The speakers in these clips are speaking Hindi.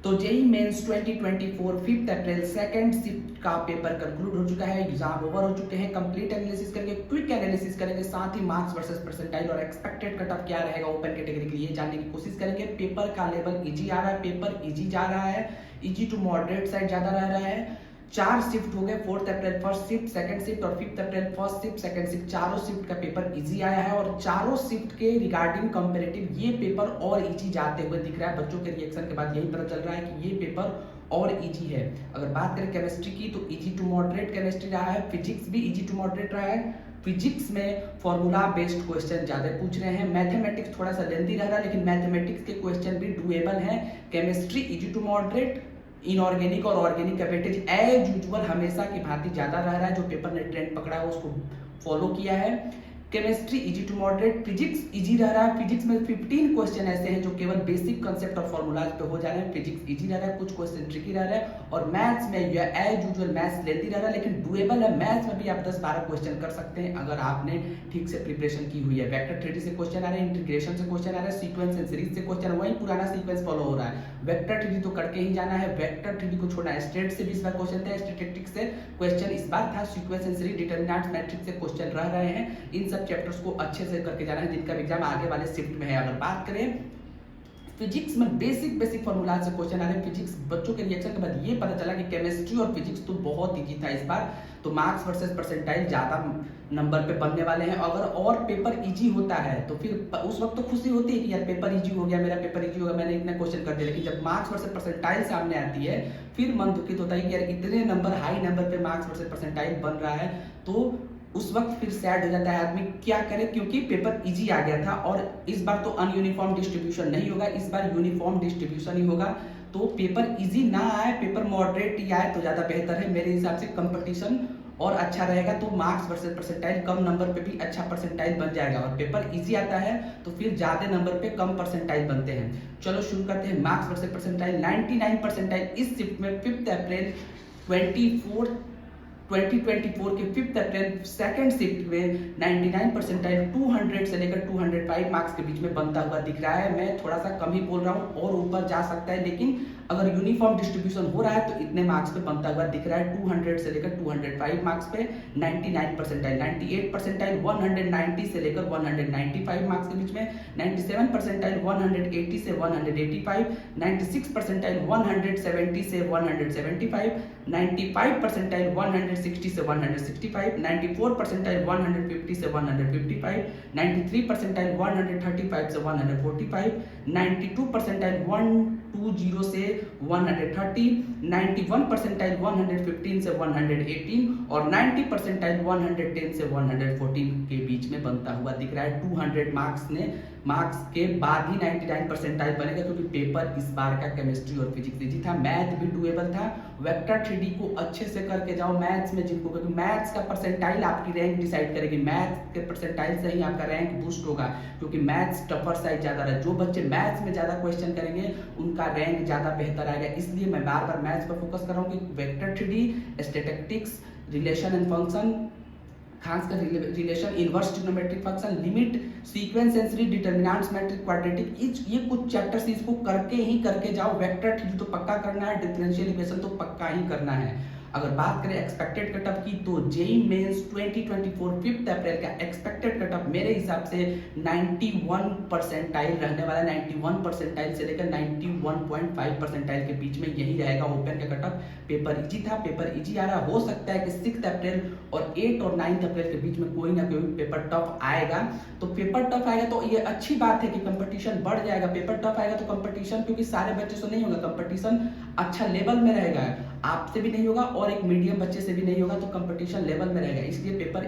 तो जेई मेंस 2024 5 अप्रैल सेकंड शिफ्ट का पेपर कंक्लूड हो चुका है, एग्जाम ओवर हो चुके हैं। कंप्लीट एनालिसिस करेंगे, क्विक एनालिसिस करेंगे, साथ ही मार्क्स वर्सेस परसेंटाइल और एक्सपेक्टेड कट ऑफ क्या रहेगा ओपन कैटेगरी के लिए जानने की कोशिश करेंगे। पेपर का लेवल इजी आ रहा है, पेपर इजी जा रहा है, इजी टू मॉडरेट साइड ज्यादा रह रहा है। 4 शिफ्ट हो गए, 4 April first shift, second shift और 5 April first shift, second shift, चारों शिफ्ट का पेपर इजी आया है और चारों शिफ्ट के रिगार्डिंग कंपैरेटिव ये पेपर और इजी जाते हुए दिख रहा है। बच्चों के रिएक्शन के बाद यही पता चल रहा है कि ये पेपर और इजी है। अगर बात करें केमिस्ट्री की तो इजी टू मॉडरेट केमिस्ट्री रहा है, फिजिक्स भी इजी टू मॉडरेट रहा है। फिजिक्स में फॉर्मूला बेस्ड क्वेश्चन ज्यादा पूछ रहे हैं, मैथमेटिक्स थोड़ा सा लेंथी रह रहा है लेकिन मैथमेटिक्स के क्वेश्चन भी डुएबल है। Chemistry easy to moderate, inorganic और ऑर्गेनिक का वेटेज एज यूजुअल हमेशा की भांति ज्यादा रह रहा है। जो पेपर ने ट्रेंड पकड़ा है उसको फॉलो किया है। Chemistry easy to moderate, physics easy रह रहा है। फिजिक्स में 15 क्वेश्चन ऐसे हैं जो केवल बेसिक कांसेप्ट और फॉर्मूलाज पे हो जा रहे हैं, फिजिक्स इजी रह रहा है, कुछ क्वेश्चन ट्रिकी रह रहा है। और मैथ्स में एज यूजुअल मैथ्स लेंथी रह रहा है लेकिन डुएबल है। मैथ्स में भी आप 10-12 क्वेश्चन कर सकते हैं अगर आपने ठीक से प्रिपरेशन की हुई है। वेक्टर थ्योरी से क्वेश्चन आ रहे हैं, इंटीग्रेशन से क्वेश्चन आ रहे हैं, सीक्वेंस एंड सीरीज से क्वेश्चन, वही पुराना सीक्वेंस फॉलो हो रहा है। वेक्टर थ्योरी तो करके ही जाना है, वेक्टर थ्योरी को छोड़ना है। स्टेट से भी इस बार क्वेश्चन था, स्टैटिस्टिक्स से क्वेश्चन इस बार था, sequence and series, determinants, matrix से क्वेश्चन रह रहे हैं। इन सब चैप्टर्स को अच्छे से करके जाना है जिनका एग्जाम आगे वाले शिफ्ट में है। अगर बात करें फिजिक्स में बेसिक फॉर्मूला से क्वेश्चन आ रहे हैं। फिजिक्स बच्चों के रिएक्शन के बाद ये पता चला कि केमिस्ट्री और फिजिक्स तो बहुत इजी था इस बार, तो मार्क्स वर्सेस परसेंटाइल ज्यादा नंबर पे बनने वाले हैं। अगर और पेपर इजी होता है तो फिर उस वक्त तो खुशी होती है कि यार पेपर इजी हो गया, मेरा पेपर इजी हो गया, मैंने इतना क्वेश्चन कर दिया। लेकिन जब मार्क्स वर्सेस परसेंटाइल सामने आती है फिर मन दुखित होता है कि यार इतने नंबर, हाई नंबर पे मार्क्स वर्सेस परसेंटाइल बन रहा है, तो उस वक्त फिर सैड हो जाता है आदमी। क्या करे, क्योंकि पेपर इजी आ गया था और इस बार तो अनयूनिफॉर्म डिस्ट्रीब्यूशन नहीं होगा, इस बार यूनिफॉर्म डिस्ट्रीब्यूशन ही होगा। तो पेपर इजी ना आए, पेपर मॉडरेट ही आए तो ज्यादा बेहतर है मेरे हिसाब से। कंपटीशन और अच्छा रहेगा तो मार्क्स वर्सेस परसेंटाइल कम नंबर पे भी अच्छा परसेंटाइल बन जाएगा। और पेपर इजी आता है तो फिर ज्यादा नंबर पे कम परसेंटाइल बनते हैं। चलो शुरू करते हैं मार्क्स वर्सेस परसेंटाइल। 99 परसेंटाइल इस शिफ्ट में 5 अप्रैल 2024 के 5 अप्रैल सेकंड शिफ्ट में 99 परसेंटाइल 200 से लेकर 205 मार्क्स के बीच में बनता हुआ दिख रहा है। मैं थोड़ा सा कम ही बोल रहा हूँ और ऊपर जा सकता है, लेकिन अगर यूनिफॉर्म डिस्ट्रीब्यूशन हो रहा है तो इतने मार्क्स पे बनता हुआ दिख रहा है। 200 से लेकर 205 मार्क्स पे 99 परसेंटाइल, 98 परसेंटाइल 190 से लेकर 195 मार्क्स के बीच में, 97 परसेंटाइल 180 से 185, 96 परसेंटाइल 170 से 175, 95 परसेंटाइल 160 से 165, 94 परसेंटाइल 150 से 155, 93 परसेंटाइल 135 से 145, 92 परसेंटाइल 120 से 130, 91 परसेंटाइल 115 से 118 और 90 परसेंटाइल 110 से 114 के बीच में बनता हुआ दिख रहा है। 200 मार्क्स के बाद ही 99 परसेंटाइल बनेगा, क्योंकि पेपर इस बार का केमिस्ट्री और फिजिक्स इजी था, मैथ भी डुएबल था। वेक्टर 3D को अच्छे से करके जाओ मैथ्स में जिनको, क्योंकि मैथ्स का परसेंटाइल आपकी रैंक डिसाइड करेगी। मैथ्स के परसेंटाइल से ही आपका रैंक बूस्ट होगा, क्योंकि मैथ्स टफर साइड ज्यादा रहा। जो बच्चे मैथ्स में ज्यादा क्वेश्चन करेंगे उनका रैंक ज्यादा बेहतर आएगा। इसलिए मैं बार बार मैथ्स पर फोकस कर रहा हूँ कि vector 3D, statistics, relation and function, खासकर relation, inverse trigonometric function, limit, sequence and series, determinants, matrix, quadratic, ये कुछ चैप्टर्स इसको करके जाओ। वेक्टर 3D तो पक्का करना है, डिफरेंशियल इक्वेशन तो पक्का ही करना है। अगर बात करें एक्सपेक्टेड कटऑफ की तो जेई मेंस 2024 5 अप्रैल का एक्सपेक्टेड कटऑफ मेरे हिसाब से 91 परसेंटाइल रहने वाला है। 91 परसेंटाइल से लेकर 91.5 परसेंटाइल के बीच में यही रहेगा ओपन का कटऑफ। पेपर इजी था, पेपर इजी आ रहा, हो सकता है कि 6 अप्रैल और 8 और 9 अप्रैल के बीच में कोई ना कोई पेपर टफ आएगा। तो पेपर टफ आएगा तो ये अच्छी बात है कि कंपटीशन बढ़ जाएगा। पेपर टफ आएगा तो कंपटीशन, क्योंकि सारे बच्चे से नहीं होगा, कंपटीशन अच्छा लेवल में रहेगा, आपसे भी नहीं होगा और एक मीडियम बच्चे से भी नहीं होगा, तो कंपटीशन लेवल में रहेगा। इसलिए पेपर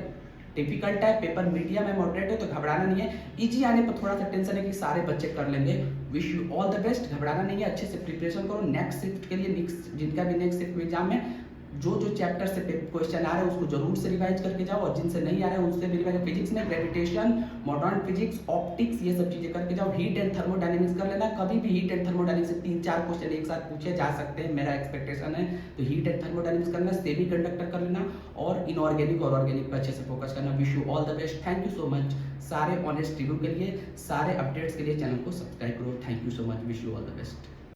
डिफिकल्ट है, पेपर मीडियम है, मॉडरेट है, तो घबराना नहीं है। इजी आने पर थोड़ा सा टेंशन है कि सारे बच्चे कर लेंगे। Wish you all the best, घबराना नहीं है, अच्छे से प्रिपरेशन करो। नेक्स्ट शिफ्ट के लिए जिनका भी नेक्स्ट शिफ्ट एग्जाम है, जो चैप्टर से क्वेश्चन आ रहे हैं उसको जरूर से रिवाइज करके जाओ, और जिनसे नहीं आ रहे हैं उनसे भी रिवाइज। फिजिक्स में ग्रेविटेशन, मॉडर्न फिजिक्स, ऑप्टिक्स, ये सब चीजें करके जाओ। हीट एंड थर्मोडायनेमिक्स कर लेना, कभी भी हीट एंड थर्मोडायनेमिक्स से 3-4 क्वेश्चन एक साथ पूछे जा सकते हैं, मेरा एक्सपेक्टेशन है। तो हीट एंड थर्मोडायनेमिक्स करना, सेमी कंडक्टर कर लेना और इनऑर्गेनिक और ऑर्गेनिक पर अच्छे से फोकस करना। Wish you all the best, thank you so much. सारे ऑनेस्ट रिव्यू के लिए, सारे अपडेट्स के लिए चैनल को सब्सक्राइब करो। Thank you so much, wish you all the best.